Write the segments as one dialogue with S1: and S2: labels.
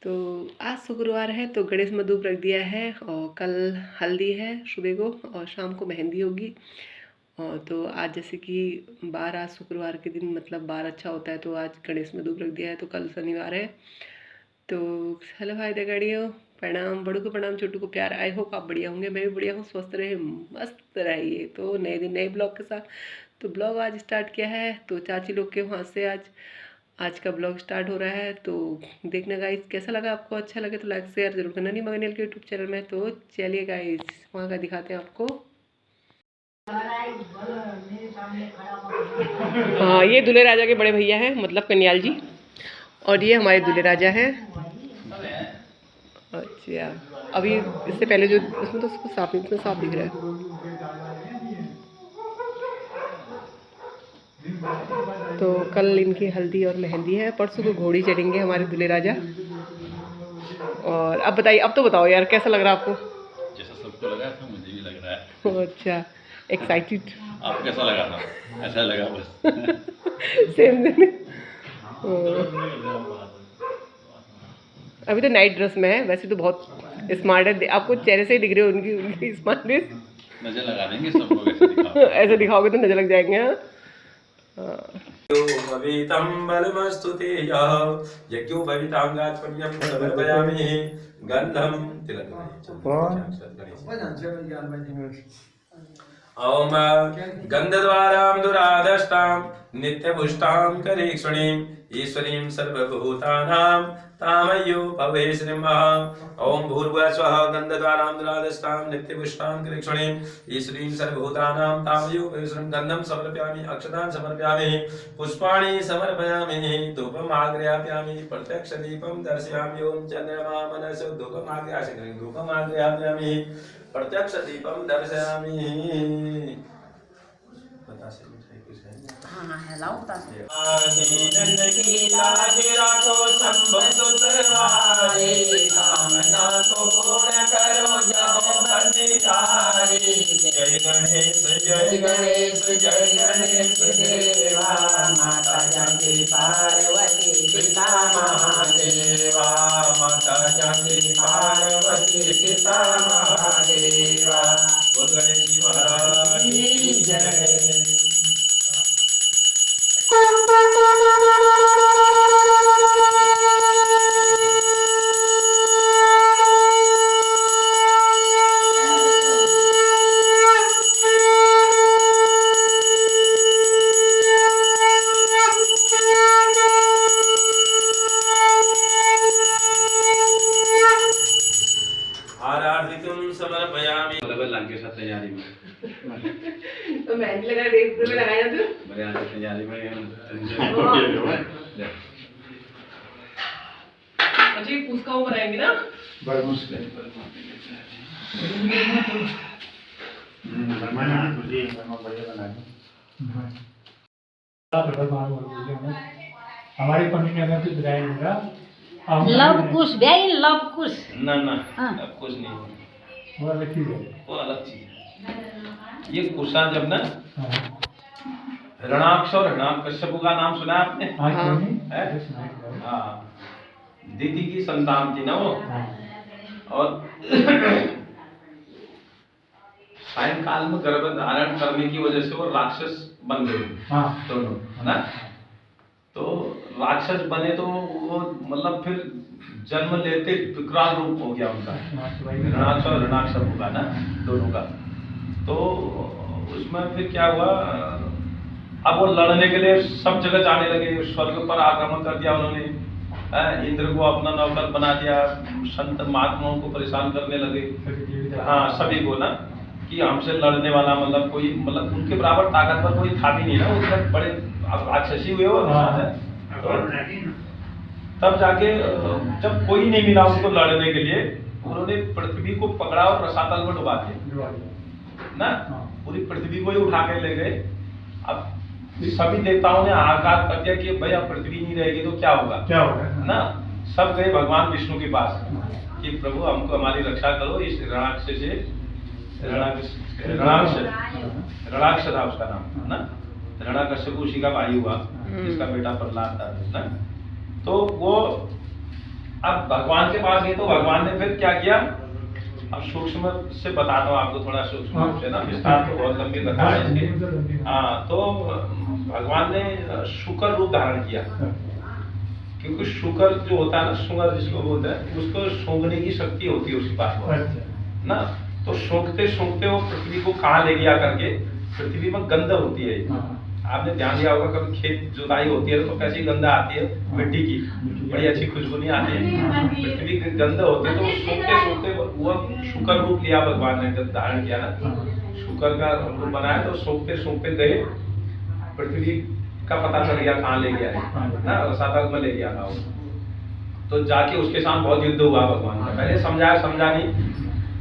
S1: तो आज शुक्रवार है तो गणेश में धूप रख दिया है और कल हल्दी है सुबह को और शाम को मेहंदी होगी। और तो आज जैसे कि बार आज शुक्रवार के दिन मतलब बार अच्छा होता है तो आज गणेश में धूप रख दिया है तो कल शनिवार है। तो हेलो हाय दगड़ियों, प्रणाम, बड़ों को प्रणाम, छोटू को प्यार। आई होप आप बढ़िया होंगे, मैं भी बढ़िया हूँ, स्वस्थ रहे मस्त रहिए। तो नए दिन नए ब्लॉग के साथ तो ब्लॉग आज स्टार्ट किया है तो चाची लोग के वहाँ से आज आज का ब्लॉग स्टार्ट हो रहा है। तो देखना गाइस कैसा लगा आपको, अच्छा लगे तो लाइक शेयर जरूर करना नहीं मगनियल के यूट्यूब चैनल में। तो चलिए गाइस वहाँ का दिखाते हैं आपको। हाँ ये दूल्हे राजा के बड़े भैया हैं मतलब कन्याल जी, और ये हमारे दूल्हे राजा हैं। अच्छा अभी इससे पहले जो उसमें तो उसको साफ नहीं, उसमें साफ दिख रहा है। तो कल इनकी हल्दी और मेहंदी है, परसों को घोड़ी चढ़ेंगे हमारे दूल्हे राजा। और अब बताइए, अब तो बताओ यार कैसा लग रहा है आपको?
S2: जैसा सबको लगा था मुझे भी लग रहा है।
S1: अच्छा एक्साइटेड।
S2: आपको कैसा लगा था? ऐसा लगा बस।
S1: सेम दिन। अभी तो नाइट ड्रेस में है, वैसे तो बहुत स्मार्ट है, आपको चेहरे से ही दिख रही है उनकी उनकी स्मार्टनेस।
S2: नजर लगा देंगे सब लोग ऐसे दिखाओ।
S1: ऐसे दिखाओगे तो नजर लग जाएंगे।
S3: भवितं बलमस्तु ते यः यज्ञो भवितांगात्मन्यं समर्पयामि गन्धं ओम गन्धद्वारां दुराधष्टां नित्यपुष्टां करीक्षणीं ईश्वरीं सर्वभूतानां तामयो भवे श्रीमः ओम भूर्भुवः स्वः गन्धद्वारां दुराधष्टां नित्यपुष्टां करीक्षणीं ईश्वरीं सर्वभूतानां तामयो भवे श्रीमः गन्धं समर्पयामि अक्षतां समर्पयामि पुष्पाणि समर्पयामि धूपम् आग्रयामि प्रत्यक्ष दीपं दर्शयामि ओम चन्द्रमा मनसो धूपम् आग्रयामि प्रत्यक्ष दीपम दर्शयामि। बता से कुछ है?
S4: हाँ है लाऊंगा से।
S3: आदिनंद की लाज राखो संभव सुतवारे कामना को पूर्ण करो जहो बंदिधारी। जय गणेश जय गणेश जय गणेश देवा माता जगती पार्वती पिता महादेवा माता जगती पार्वती पिता महादेवा। बोल गणेश जी महाराज की जय। आराधितुं समर्पयामि।
S2: लग के साथ तैयारी में।
S1: तो मेहंदी लगा रेत में लगाया तो
S2: मेरे यहाँ तैयारी में
S1: अच्छा ये पूछ का वो बनाएंगे ना
S5: बड़ा मुश्किल हमारी पंडित ने अगर कुछ बताया
S4: लव कुश भाई लव कुश
S2: ना
S4: हाँ।
S2: अब कुछ नहीं,
S5: वो अलग चीज है।
S2: वो अलग चीज है। ये कुशा जब ना ऋणाक्ष और हिरण्यकश्यप का नाम सुना है आपने?
S5: हाँ
S2: है? हाँ दीदी की संतान थी ना वो, और सायंकाल में गर्भ धारण करने की वजह से वो राक्षस बन गए दोनों, है ना? तो राक्षस बने तो वो मतलब फिर जन्म लेते विकराल रूप हो गया उनका, ऋणाक्ष और हिरण्यकश्यप का ना दोनों का। तो उसमें फिर क्या हुआ, अब वो लड़ने के लिए सब जगह जाने लगे, स्वर्ग पर आक्रमण कर दिया उन्होंने, इंद्र को अपना नौकर बना दिया, संत महात्माओं को परेशान करने लगे, हाँ सभी को ना, कि हमसे लड़ने वाला मतलब कोई मतलब उनके बराबर ताकतवर कोई था भी नहीं ना, उसमें बड़े राक्षसी हुए वो। तब जाके जब कोई नहीं मिला उसको लड़ने के लिए, उन्होंने पृथ्वी को पकड़ा और रसातल में डुबा दिया ना, पूरी पृथ्वी को ही उठा के ले गए। अब सभी देवताओं ने हाहाकार कर दिया कि भाई अब पृथ्वी नहीं रहेगी तो क्या होगा ना। सब गए भगवान विष्णु के पास कि प्रभु हमको हमारी रक्षा करो इस ऋणाक्ष से। ऋणाक्ष था उसका नाम ना, हिरण्यकश्यप उसी का भाई हुआ, जिसका बेटा प्रहलाद था ना। तो वो अब भगवान के पास गए तो भगवान ने फिर क्या किया, अब सूक्ष्म से बताता हूँ आपको थोड़ा सूक्ष्म रूप से ना, विस्तार तो बहुत लंबी कथा है। हाँ, तो भगवान ने शुकर रूप धारण किया, क्योंकि शुकर जो होता है ना, शुगर जिसको बोलते हैं, उसको सूंघने की शक्ति होती है उसके पास ना। तो सूंघते सूंघते वो पृथ्वी को कहाँ ले गया करके, पृथ्वी में गंध होती है। आपने ध्यान दिया होगा कभी खेत जुताई होती है तो कैसी गंध आती है मिट्टी की, बड़ी अच्छी खुशबू नहीं आती है, पृथ्वी की गंध होती है। तो सूंघते सूंघते वो शुकर रूप लिया भगवान ने, जब धारण किया ना, शुकर का रूप बनाया, तो सूंघते सूंघते गए, पृथ्वी का पता चल गया कहाँ ले गया है ना, रसातल में ले गया था वो। तो जाके उसके साथ बहुत युद्ध हुआ भगवान का, पहले समझाया, समझा नहीं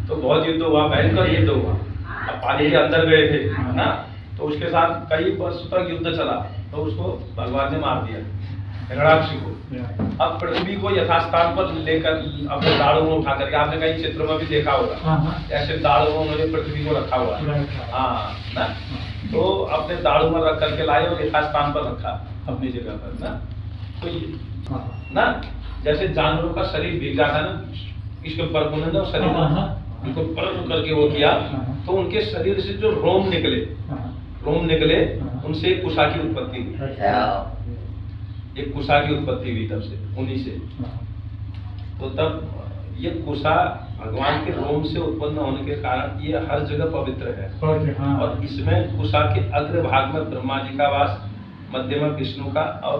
S2: तो बहुत युद्ध हुआ, भयंकर युद्ध हुआ। अब पानी के अंदर गए थे ना, तो उसके साथ कई वर्ष तक युद्ध चला, तो उसको भगवान ने मार दिया, हिरण्याक्ष को। अब पृथ्वी को यथास्थान पर लेकर अपने दाढ़ों में उठा करके, आपने कई चित्रों में भी देखा होगा, ऐसे दाढ़ों में पृथ्वी को रखा हुआ है, हाँ ना। तो अपने दाढ़ों में रख करके लाए और यथास्थान पर रखा अपनी जगह पर ना। तो ये ना, जैसे जानवरों का शरीर भीग जाता है ना, इसके ऊपर उन्होंने शरीर उनको परम करके वो किया, तो उनके शरीर से जो रोम निकले, उनसे एक कुशा की उत्पत्ति हुई, एक कुशा की उत्पत्ति हुई तब से, उन्हीं से। तो तब ये कुशा भगवान के रोम से उत्पन्न होने के कारण ये हर जगह पवित्र है। और इसमें कुशा के अग्र भाग में ब्रह्मा जी का वास, मध्य में विष्णु का, और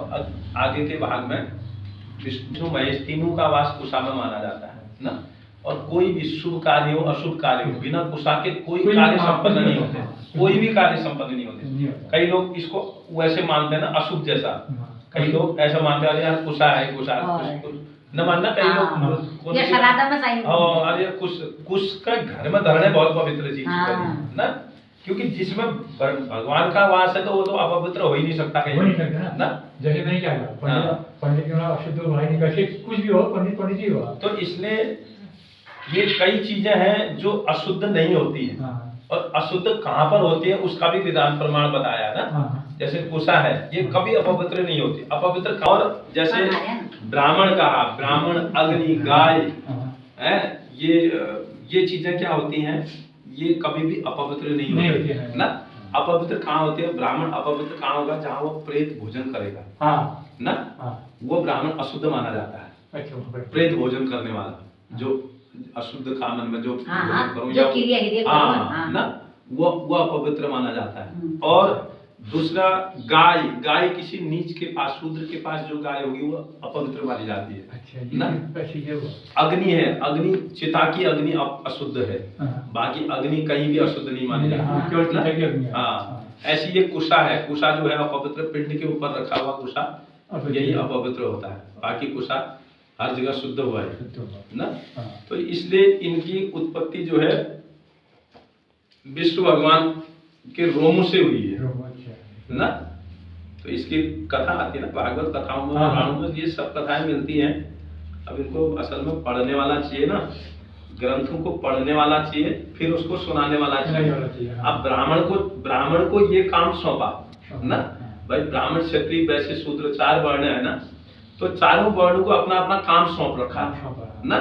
S2: आगे के भाग में विष्णु महेश तीनों का वास कुशा में माना जाता है ना। और कोई भी शुभ कार्य हो, अशुभ कार्य हो, बिना कुशा के कोई कार्य संपन्न नहीं होते, कोई भी कार्य संपन्न नहीं होते। कई लोग इसको वैसे मानते हैं ना, अशुभ जैसा, कई लोग ऐसा मानते हैं, यार कुशा है, कुशा न मानना। कई लोग अरे कुश का घर में धरने बहुत पवित्र चीज ना, क्योंकि जिसमें भगवान का वास है तो वो तो अपवित्र हो ही नहीं सकता कहीं ना।
S5: जैसे नहीं क्या पंडित के अशुद्ध कुछ भी हो, पंडित ही हो।
S2: तो इसलिए ये कई चीजें हैं जो अशुद्ध नहीं होती है, और अशुद्ध कहाँ पर होती है उसका भी विधान प्रमाण बताया ना। जैसे कुशा है, ये कभी अपवित्र नहीं होती, अपवित्र। और जैसे ब्राह्मण कहा, ब्राह्मण, अग्नि, गाय है, ये चीजें क्या होती हैं, ये कभी भी अपवित्र नहीं होती है ना। अपवित्र कहाँ होती है, ब्राह्मण अपवित्र कहाँ होगा, जहाँ वो प्रेत भोजन करेगा ना, वो ब्राह्मण अशुद्ध माना जाता है। प्रेत भोजन करने वाला, जो अशुद्ध खामन में जो ना, वो अपवित्र माना जाता है। और दूसरा गाय किसी नीच के पास, शूद्र के पास जो गाय होगी वो अपवित्र मानी जाती है ना। अग्नि है, अग्नि, चिता की अग्नि अशुद्ध है, बाकी अग्नि कहीं भी अशुद्ध नहीं मानी जाती। हाँ, ऐसी ये कुशा है, कुशा जो है अपवित्र, पिंड के ऊपर रखा हुआ कुशा यही अपवित्र होता है, बाकी कुशा हर जगह शुद्ध हुआ है ना। तो इसलिए इनकी उत्पत्ति जो है विष्णु भगवान के रोमों से हुई है ना। तो इसकी कथा आती है ना भागवत कथाओं में, पुराणों में ये सब कथाएं मिलती हैं। अब इनको असल में पढ़ने वाला चाहिए ना, ग्रंथों को पढ़ने वाला चाहिए, फिर उसको सुनाने वाला चाहिए। अब ब्राह्मण को ये काम सौंपा ना, भाई ब्राह्मण, क्षत्रिय, वैश्य, शूद्र 4 वर्ण है ना, तो चारों वर्णों को अपना अपना काम सौंप रखा ना।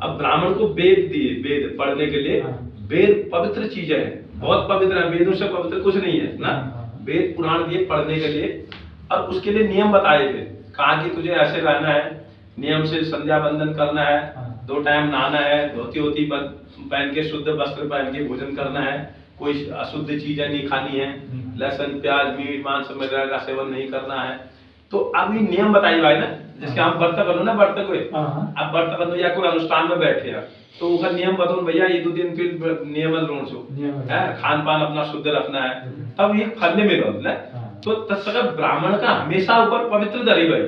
S2: अब ब्राह्मण को वेद दिए, वेद पढ़ने के लिए। वेद पवित्र चीजें हैं, बहुत पवित्र है, वेदों से पवित्र कुछ नहीं है ना। वेद पुराण दिए पढ़ने के लिए, और उसके लिए नियम बताए थे, कहा कि तुझे ऐसे रहना है, नियम से संध्या बंदन करना है, 2 टाइम नहाना है, धोती होती पहन के, शुद्ध वस्त्र पहन के भोजन करना है, कोई अशुद्ध चीजें नहीं खानी है, लहसुन, प्याज, मीट, मांस वगैरह का सेवन नहीं करना है। तो अब ये नियम बताई हुआ है ना, जैसे हम व्रत करो ना, व्रत कोई अब व्रत करो या कोई अनुष्ठान में बैठे हैं, तो उसका नियम बताओ भैया, ये 2 दिन फिर नियम खान पान अपना शुद्ध रखना है, तब ये फल में रहो ना। तो तत्सक ब्राह्मण का हमेशा ऊपर पवित्र धरी भाई,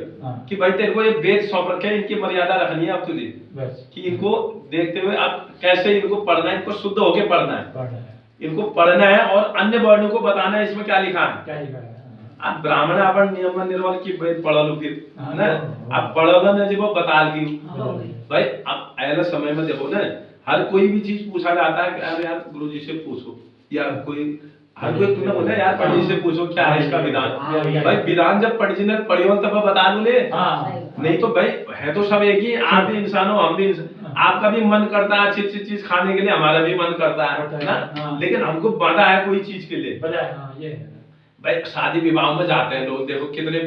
S2: कि भाई तेरे को ये वेद सौंप रखे, इनकी मर्यादा रखनी है अब तुझे, कि इनको देखते हुए आप कैसे इनको पढ़ना है, इनको शुद्ध होके पढ़ना है, इनको पढ़ना है, और अन्य वर्णों को बताना है इसमें क्या लिखा है। अब ब्राह्मण अपन नियम निर्वल की पढ़ लो फिर ना, अब पढ़ोगा ना जब बता दी भाई। अब ऐसा समय में देखो ना, हर कोई भी चीज पूछा जाता है कि अरे यार गुरुजी से पूछो, या कोई हर कोई तुमने बोला यार पंडित जी से पूछो क्या है इसका विधान। भाई विधान जब पंडित जी ने पढ़ी हो तब बता बोले, नहीं तो भाई है तो सब एक ही, आप भी इंसान हो हम भी इंसान, आपका भी मन करता है अच्छी अच्छी चीज खाने के लिए, हमारा भी मन करता है ना, लेकिन हमको बाधा है कोई चीज के लिए। भाई शादी विवाह में जाते हैं लोग, देखो कितने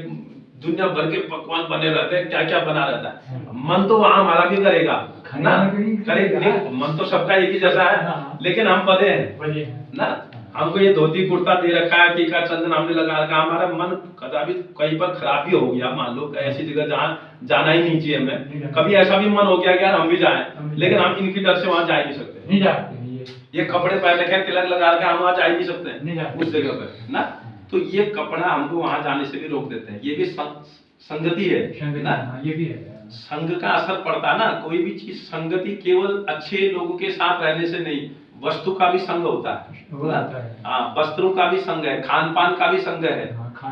S2: दुनिया भर के पकवान बने रहते हैं, क्या क्या बना रहता है, मन तो वहाँ हमारा भी करेगा ना, करेगा, मन तो सबका एक ही जैसा है, लेकिन हम बदे हैं ना, हमको ये धोती कुर्ता दे रखा है, टीका चंदन हमने लगा रखा, हमारा मन कदापि कई बार खराब भी हो गया, मान लो ऐसी जगह जहाँ जाना ही नहीं चाहिए हमें, कभी ऐसा भी मन हो गया कि यार हम भी जाएं, लेकिन हम इनकी डर से वहाँ जा ही नहीं सकते, ये कपड़े पहन रखे तिलक लगा रखे, हम वहाँ जा ही नहीं सकते उस जगह पे ना, तो ये कपड़ा हमको वहाँ जाने से भी रोक देते हैं, ये भी संगति है ना, ये भी है, संग का असर पड़ता है ना, कोई भी चीज संगति केवल अच्छे लोगों के साथ रहने से नहीं, वस्तु का भी संग होता है, हाँ वस्त्रों का भी संग है, खान पान का भी संग है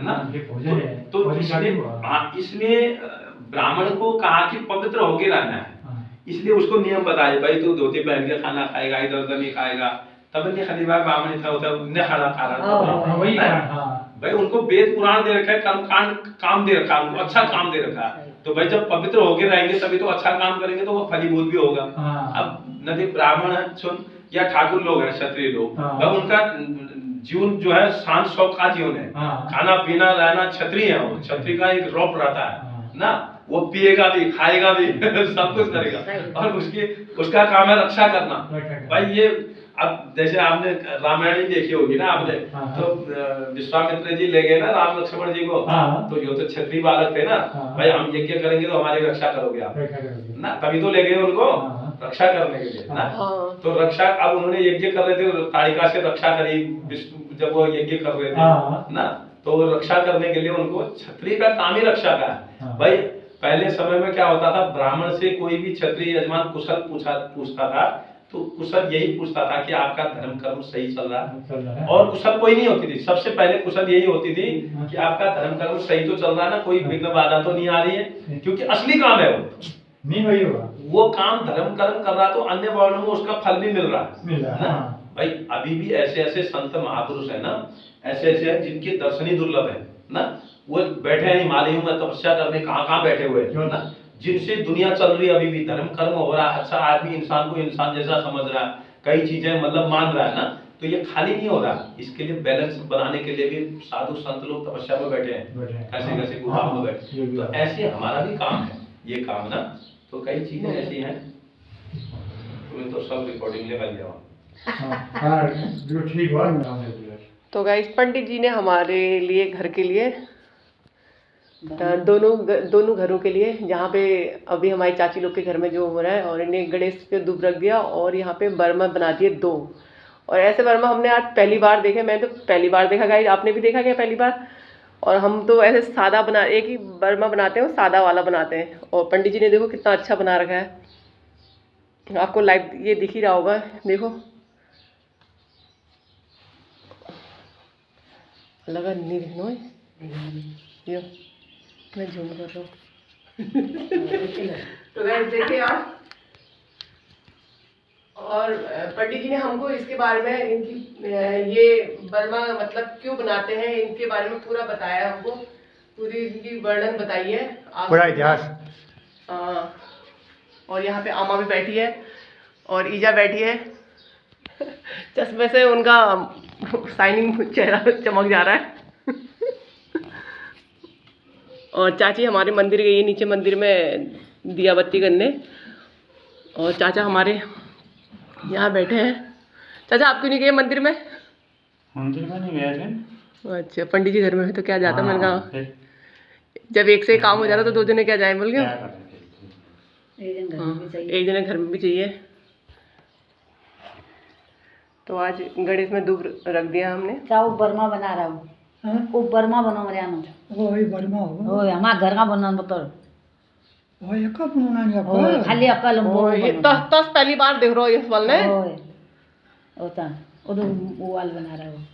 S2: ना, तो इसमें ब्राह्मण को कहा कि पवित्र होके रहना है, इसलिए उसको नियम बताए, भाई तू धोती पहन के खाना खाएगा, इधर उधर नहीं खाएगा, तब नहीं खलीफा ब्राह्मण था उन्हें खाना खा रहा था, भाई उनको वेद पुराण दे रखा है, कर्म कांड काम दे रखा है, उनको अच्छा काम दे रखा है, तो भाई जब पवित्र होके रहेंगे तभी तो अच्छा काम करेंगे, तो वो फलीभूत भी होगा। अब नदी ब्राह्मण है सुन या ठाकुर लोग हैं, क्षत्रिय लोग, भाई उनका जीवन जो है शांत शौक का जीवन है, खाना पीना रहना, क्षत्रिय है वो, क्षत्रिय का एक रौप रहता है ना, वो पिएगा भी खाएगा भी सब कुछ करेगा, और उसका काम है रक्षा करना। भाई ये अब जैसे आपने रामायण ही देखी होगी ना आपने, तो विश्वामित्र जी ले गए ना राम लक्ष्मण जी को, तो जो तो क्षत्रिय बालक थे ना, भाई हम यज्ञ करेंगे तो हमारी रक्षा करोगे आप ना, तभी तो ले गए उनको रक्षा करने के लिए ना, तो रक्षा, अब उन्होंने यज्ञ कर रहे थे, ताड़िका से रक्षा करी जब वो यज्ञ कर रहे थे ना, तो रक्षा करने के लिए उनको, क्षत्रिय का काम ही रक्षा का है। भाई पहले समय में क्या होता था, ब्राह्मण से कोई भी क्षत्रिय यजमान कुशल पूछता था, तो कुशल यही पूछता था कि आपका धर्म कर्म सही चल रहा है, और कुशल कोई नहीं होती थी, सबसे पहले कुशल यही होती थी कि आपका धर्म कर्म सही तो चल रहा है ना, कोई विघ्न बाधा तो नहीं आ रही है, क्योंकि असली काम है वो नहीं वही होगा, वो काम धर्म कर्म कर रहा तो अन्य वर्णों में उसका फल भी मिल रहा है ना। भाई अभी भी ऐसे ऐसे संत महापुरुष है ना, ऐसे ऐसे हैं जिनके दर्शन ही दुर्लभ है ना, वो बैठे हैं हिमालयों में तपस्या करने, कहाँ बैठे हुए हैं ना, जिनसे दुनिया चल रही है, अभी भी धर्म कर्म हो रहा है, अच्छा आदमी इंसान को इंसान जैसा समझ रहा है, कई चीजें मतलब मान रहा है ना, तो ये खाली नहीं हो रहा, इसके लिए बैलेंस बनाने के लिए भी साधु संत लोग तपस्या में बैठे हैं, कैसे कैसे गुफा में बैठे, तो ऐसे हमारा भी काम है ये काम ना, तो कई चीजें ऐसी हैं, तुम्हें तो सब रिकॉर्डिंग लगा लिया।
S1: तो गाइस पंडित जी ने हमारे लिए घर के लिए दोनों घरों के लिए, जहाँ पे अभी हमारी चाची लोग के घर में जो हो रहा है, और इन्हें गणेश पे दूब रख दिया, और यहाँ पे बर्मा बना दिए 2, और ऐसे बर्मा हमने आज पहली बार देखे, मैं तो पहली बार देखा गाइस, आपने भी देखा क्या पहली बार? और हम तो ऐसे सादा बना, एक ही बर्मा बनाते हैं, सादा वाला बनाते हैं, और पंडित जी ने देखो कितना अच्छा बना रखा है, आपको लाइव ये दिख ही रहा होगा, देखो लगा नहीं दिखना है, मैं झूम कर रहा हूँ तो गाइस देखिए आप, और पंडित जी ने हमको इसके बारे में, इनकी ये बर्मा मतलब क्यों बनाते हैं, इनके बारे में पूरा बताया हमको, पूरी इनकी वर्णन बताई है, पूरा इतिहास। और यहाँ पे आमा भी बैठी है, और ईजा बैठी है, चश्मे से उनका शाइनिंग चेहरा चमक जा रहा है और चाची हमारे मंदिर गई है, नीचे मंदिर में दिया बत्ती करने, और चाचा हमारे यहाँ बैठे हैं। चाचा आप क्यों नहीं गए मंदिर में?
S6: मंदिर में नहीं गए थे।
S1: अच्छा, पंडित जी घर में है तो क्या जाता, मैंने कहा जब एक से एक काम हो जा रहा तो 2 जने क्या जाए, बोल गए एक जने घर में भी चाहिए। तो आज गणेश में दूब रख दिया हमने।
S4: क्या वो बर्मा बना रहा हूँ, वो बर्मा बना रहा हूँ,
S7: वही बर्मा हो,
S4: वो हमारा घर का बना बतर,
S7: वही कब बनाना है
S4: खाली आपका लंबो
S1: ये तस पहली बार देख रहा हूँ इस वाल ने,
S4: होता वो तो वो वाल बना रहा हूँ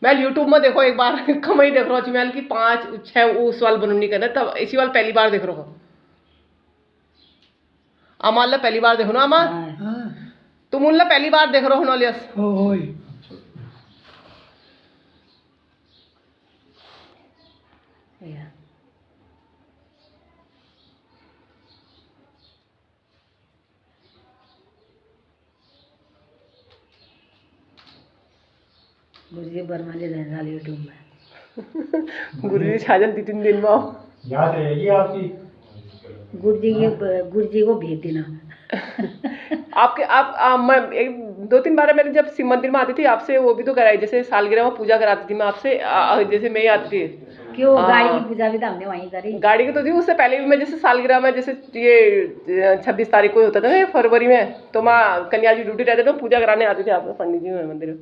S1: मैं यूट्यूब में देखो एक बार कम ही देख रहा हूँ, मैंने की 5-6 उस वाल बननी कर रहा, तब इसी वाल पहली बार देख रहा हूँ। अमाल पहली बार देखो ना, अमा तुम उन पहली बार देख रहे हो नॉलियस,
S4: गुरुजी बर्मा ले जाने वाले यूट्यूब में
S1: गुरु जी छाजन 2-3 दिन में आओ।
S5: याद रहेगी आपकी।
S4: गुरुजी को भेज देना।
S1: आपके मैं 1-2-3 बार मैंने जब शिव मंदिर में आती थी आपसे वो भी तो कराई, जैसे सालगिरह में पूजा कराती थी मैं आपसे, जैसे मैं ही आती थी।
S4: क्यों गाड़ी की पूजा भी तो हमने वहीं करी।
S1: गाड़ी की तो थी, उससे पहले भी मैं जैसे सालगिरह में, जैसे ये 26 तारीख को होता था ना फरवरी में, तो मैं कन्या जी ड्यूटी रहते तो पूजा कराने आती थी आपके पंडित जी में मंदिर में।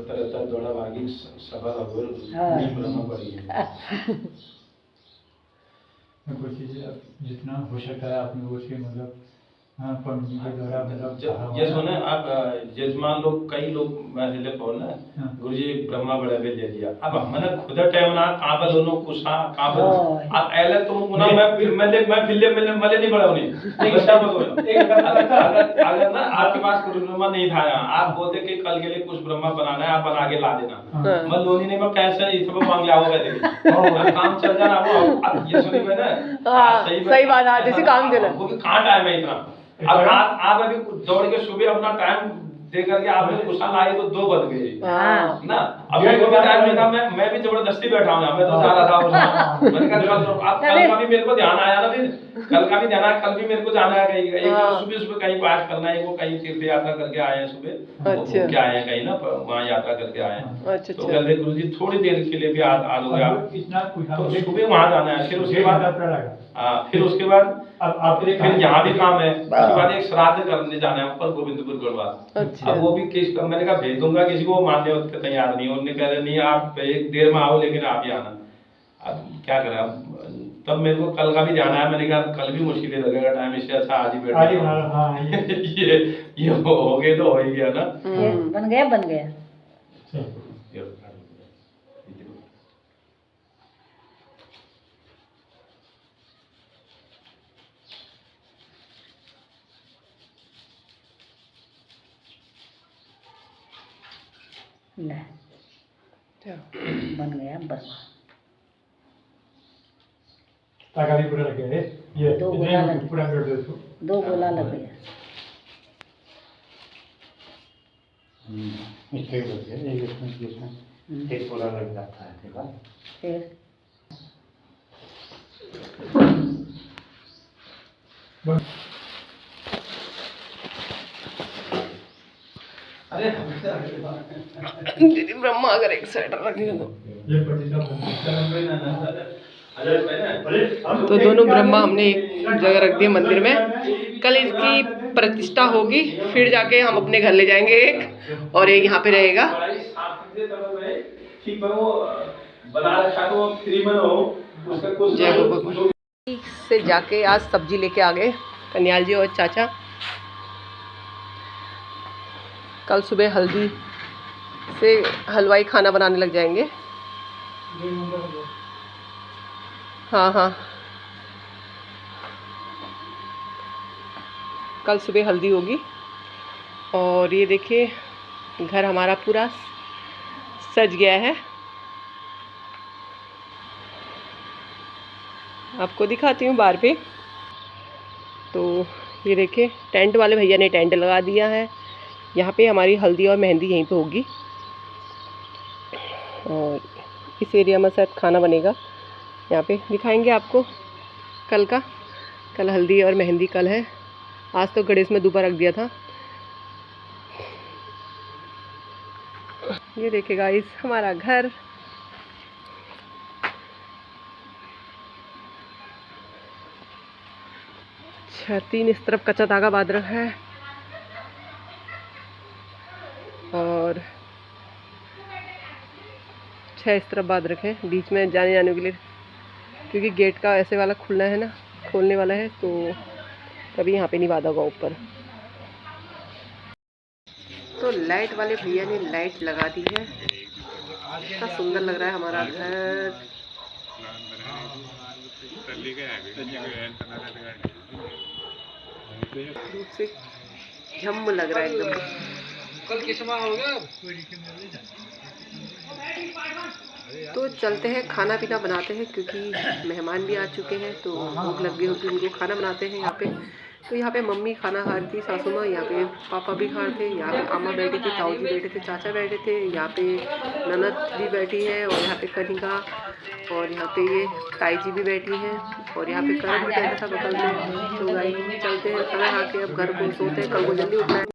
S3: तरह जोड़ा भागी सभा ब्रह्म पड़ी है।
S5: कुछ चीज़ें जितना हो सकता है आपने वो चीज़ मतलब पंडित जी के द्वारा मतलब
S3: ये सुने आप जजमान लोग, कई लोग पहले बोल ना गुरुजी ब्रह्मा बड़े भी ले लिया। अब मैंने खुद टाइम ना काबल दोनों कुशा काबल अब एले तुम गुना मैं फिर मैं नहीं बड़ा उन्हें बच्चा मत हो। अगर ना आपके पास कुछ ब्रह्मा नहीं था, आप बोलते कि कल के लिए कुछ ब्रह्मा बनाना है, आप बना के ला देना। मैं लोनी ने मैं कैसे इतना मांग लिया होगा देखिए काम चल जाना। वो अब ये सुनी मैंने
S1: सही बात है, जैसे काम देना
S3: वो भी कहाँ टाइम है इतना। अब आप अभी दौड़ के सुबह अपना टाइम दे करके आपने गुस्सा लाए तो 2 बज गए ना। अब मेरे को भी टाइम नहीं था, मैं भी जबरदस्ती बैठा हूँ, मैं तो जा रहा था उसमें। मैंने कहा कल का भी मेरे को ध्यान आया ना, फिर कल का भी ध्यान आया, कल भी मेरे को जाना है कहीं सुबह कहीं पाठ करना है। वो कहीं तीर्थ यात्रा करके आए हैं सुबह,
S1: अच्छा
S3: क्या आए हैं कहीं ना वहाँ यात्रा करके आए हैं।
S1: अच्छा
S3: तो कहते गुरु जी थोड़ी देर के लिए भी आ दोगे आप, तो सुबह वहाँ जाना है। फिर उसके बाद फिर यहाँ भी काम है। उसके बाद एक श्राद्ध करने जाना है ऊपर गोविंदपुर गढ़वाल।
S1: अच्छा।
S3: अब वो भी मैंने कहा भेज दूंगा किसी को, मानने के तैयार नहीं। उन्होंने कह रहे नहीं आप एक देर में आओ लेकिन आप ही आना। अब क्या करें, तब मेरे को कल का भी जाना है। मैंने कहा कल भी मुश्किल लगेगा टाइम, इससे अच्छा आज ही बैठ ये हो गए तो हो ही गया ना।
S4: बन गया बन गया बर्मा।
S5: ताका भी पूरा लग गया है ये
S4: 2 गोला लग
S5: पूरा कर दो इसको।
S4: 2 गोला लग गया।
S6: मिस्टेक हो गया एक इसमें एक पूरा लग जाता है। ठीक है
S4: फिर
S3: अरे
S1: दीदी ब्रह्मा अगर एक साइड रखेंगे
S5: ये
S1: तो दोनों ब्रह्मा हमने एक जगह रख दिए मंदिर में। कल इसकी प्रतिष्ठा होगी, फिर जाके हम अपने घर ले जाएंगे एक, और एक यहाँ पे रहेगा। जय हो भगवान। से जाके आज सब्जी लेके आ गए कन्याल जी और चाचा। कल सुबह हल्दी से हलवाई खाना बनाने लग जाएंगे। हाँ कल सुबह हल्दी होगी। और ये देखिए घर हमारा पूरा सज गया है, आपको दिखाती हूँ बाहर पे। तो ये देखिए टेंट वाले भैया ने टेंट लगा दिया है। यहाँ पे हमारी हल्दी और मेहंदी यहीं पे होगी, और इस एरिया में शायद खाना बनेगा। यहाँ पे दिखाएंगे आपको कल का। कल हल्दी और मेहंदी कल है, आज तो गणेश में दोपहर रख दिया था। ये देखिए गाइस हमारा घर। अच्छा 3 इस तरफ कच्चा धागा बांध रखा है, और 6 इस तरफ बांध रखे हैं बीच में जाने के लिए, क्योंकि गेट का ऐसे वाला खुलना है ना, खोलने वाला है, तो कभी यहाँ पे नहीं बांधा होगा ऊपर। तो लाइट वाले भैया ने लाइट लगा दी है, कितना सुंदर लग रहा है हमारा घर। धूप से झम लग रहा है एकदम। तो चलते हैं खाना पीना बनाते हैं, क्योंकि मेहमान भी आ चुके हैं तो भूख लग गई होगी उनको। खाना बनाते हैं यहाँ पे। तो यहाँ पे मम्मी खाना खा रही थी, सासू माँ, यहाँ पे पापा भी खा रहे थे, यहाँ पे अम्मा बैठी थी, ताऊ जी बैठे थे, चाचा बैठे थे, यहाँ पे ननद भी बैठी है, और यहाँ पे कनिका, और यहाँ पे ये ताई जी भी बैठी हैं, और यहाँ पे करण भी बैठा था बगल में। तो भाई चलते हैं खाना खा के अब घर को, सोते हैं, कल को जल्दी उठना है।